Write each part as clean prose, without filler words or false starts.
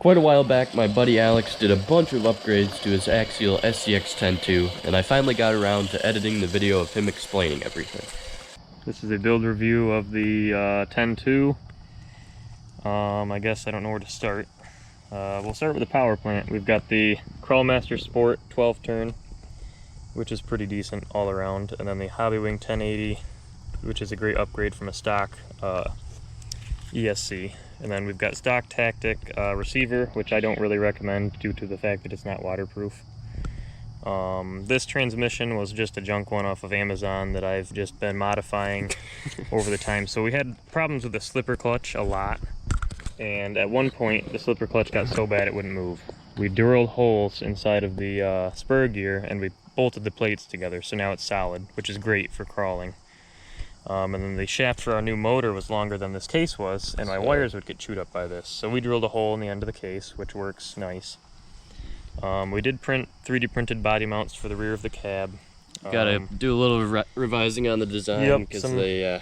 Quite a while back, my buddy Alex did a bunch of upgrades to his Axial SCX10 II, and I finally got around to editing the video of him explaining everything. This is a build review of the 10 II. I guess I don't know where to start. We'll start with the power plant. We've got the Crawlmaster Sport 12 turn, which is pretty decent all around, and then the Hobbywing 1080, which is a great upgrade from a stock ESC. And then we've got stock Tactic receiver, which I don't really recommend due to the fact that it's not waterproof. This transmission was just a junk one off of Amazon that I've just been modifying over the time. So we had problems with the slipper clutch a lot, and at one point the slipper clutch got so bad it wouldn't move. We drilled holes inside of the spur gear and we bolted the plates together, so now it's solid, which is great for crawling. And then the shaft for our new motor was longer than this case was, and my wires would get chewed up by this. So we drilled a hole in the end of the case, which works nice. We did print 3D printed body mounts for the rear of the cab. Gotta do a little revising on the design because they had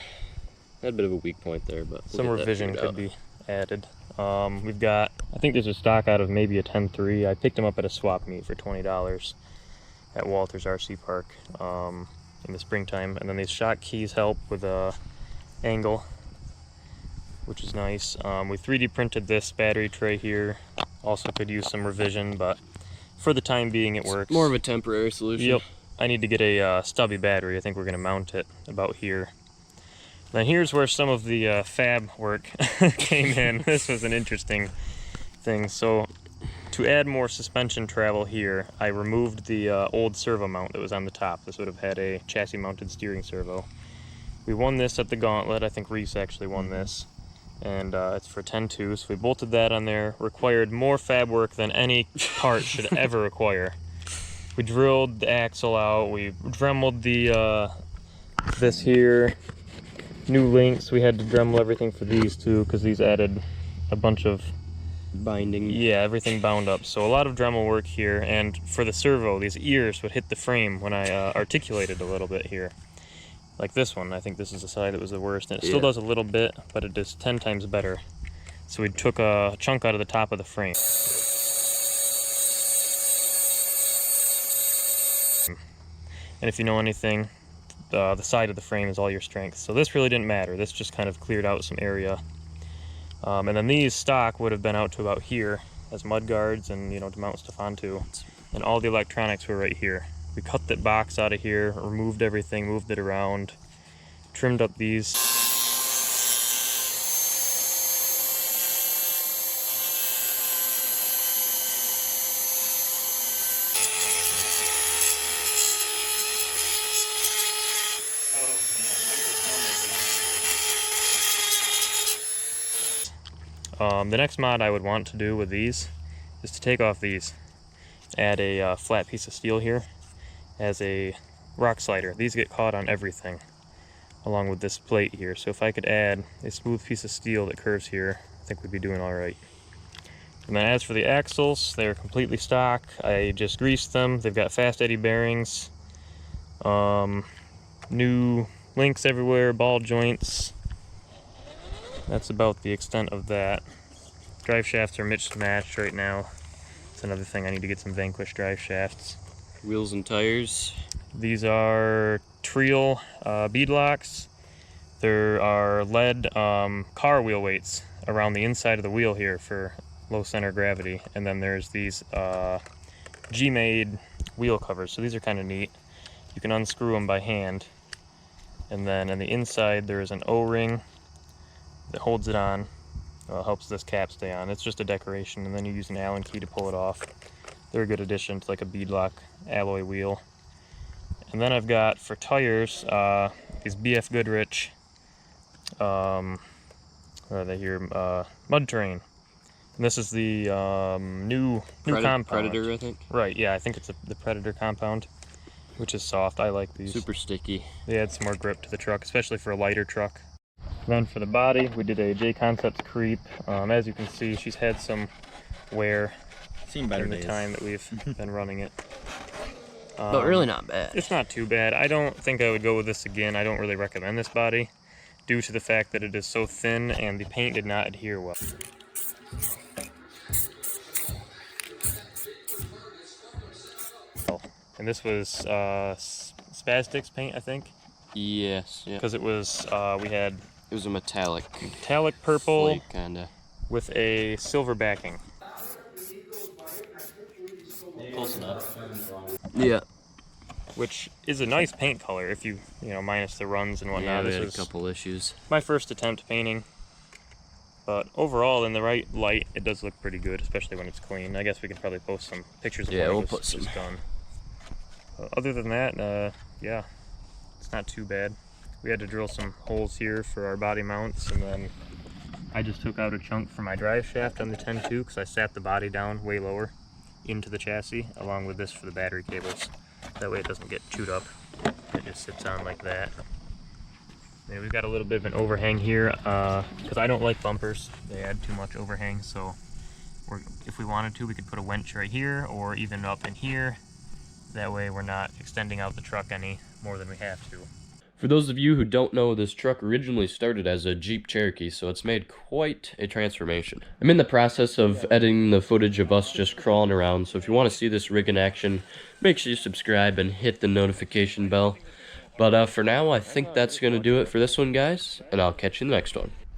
a bit of a weak point there, but some revision could be added. We've got, I think there's a stock out of maybe a 10 III. I picked them up at a swap meet for $20 at Walters RC Park in the springtime. And then these shock keys help with angle, which is nice. We 3D printed this battery tray here. Also could use some revision, but for the time being it works. More of a temporary solution. Yep. I need to get a stubby battery. I think we're going to mount it about here. Then here's where some of the fab work came in. This was an interesting thing. So to add more suspension travel here, I removed the old servo mount that was on the top. This would have had a chassis mounted steering servo. We won this at the Gauntlet. I think Reese actually won this. And it's for 10 II, so we bolted that on there. Required more fab work than any part should ever require. We drilled the axle out. We dremeled the this here. New links. We had to dremel everything for these too, because these added a bunch of binding. Yeah, everything bound up. So a lot of Dremel work here, and for the servo, these ears would hit the frame when I articulated a little bit here. Like this one, I think this is the side that was the worst, and it still does a little bit, but it is 10 times better. So we took a chunk out of the top of the frame. And if you know anything, the side of the frame is all your strength. So this really didn't matter. This just kind of cleared out some area. And then these stock would have been out to about here as mud guards and, you know, to mount stuff onto. And all the electronics were right here. We cut that box out of here, removed everything, moved it around, trimmed up these. The next mod I would want to do with these is to take off these, add a flat piece of steel here as a rock slider. These get caught on everything along with this plate here, so if I could add a smooth piece of steel that curves here, I think we'd be doing alright. And then as for the axles, they're completely stock. I just greased them. They've got fast eddy bearings, new links everywhere, ball joints. That's about the extent of that. Drive shafts are matched right now. That's another thing, I need to get some Vanquish drive shafts. Wheels and tires. These are Trial bead locks. There are lead car wheel weights around the inside of the wheel here for low center gravity. And then there's these G-made wheel covers. So these are kind of neat. You can unscrew them by hand. And then on the inside there's an O-ring that holds it on. Helps this cap stay on. It's just a decoration, and then you use an Allen key to pull it off. They're a good addition to like a beadlock alloy wheel. And then I've got for tires these BF Goodrich what are they here? Mud Terrain. And this is the new compound. Predator, I think. Right, yeah, I think it's the Predator compound, which is soft. I like these. Super sticky. They add some more grip to the truck, especially for a lighter truck. Then for the body, we did a J Concepts creep. As you can see, she's had some wear in the time that we've been running it. But really not bad. It's not too bad. I don't think I would go with this again. I don't really recommend this body due to the fact that it is so thin and the paint did not adhere well. And this was Spastics paint, I think. Yes, yeah. Because it was, we had It was a metallic purple flake, kinda. with a silver backing. Close enough. Yeah. Which is a nice paint color if you know, minus the runs and whatnot. Yeah, we this had a was couple issues. my first attempt painting. But overall, in the right light, it does look pretty good, especially when it's clean. I guess we can probably post some pictures of Yeah, when we'll it put was some. done. Other than that, yeah, it's not too bad. We had to drill some holes here for our body mounts, and then I just took out a chunk for my drive shaft on the 10 II because I sat the body down way lower into the chassis, along with this for the battery cables. That way it doesn't get chewed up. It just sits on like that. And we've got a little bit of an overhang here because I don't like bumpers. They add too much overhang, so if we wanted to, we could put a winch right here or even up in here. That way we're not extending out the truck any more than we have to. For those of you who don't know, this truck originally started as a Jeep Cherokee, so it's made quite a transformation. I'm in the process of editing the footage of us just crawling around, so if you want to see this rig in action, make sure you subscribe and hit the notification bell. But for now, I think that's going to do it for this one, guys, and I'll catch you in the next one.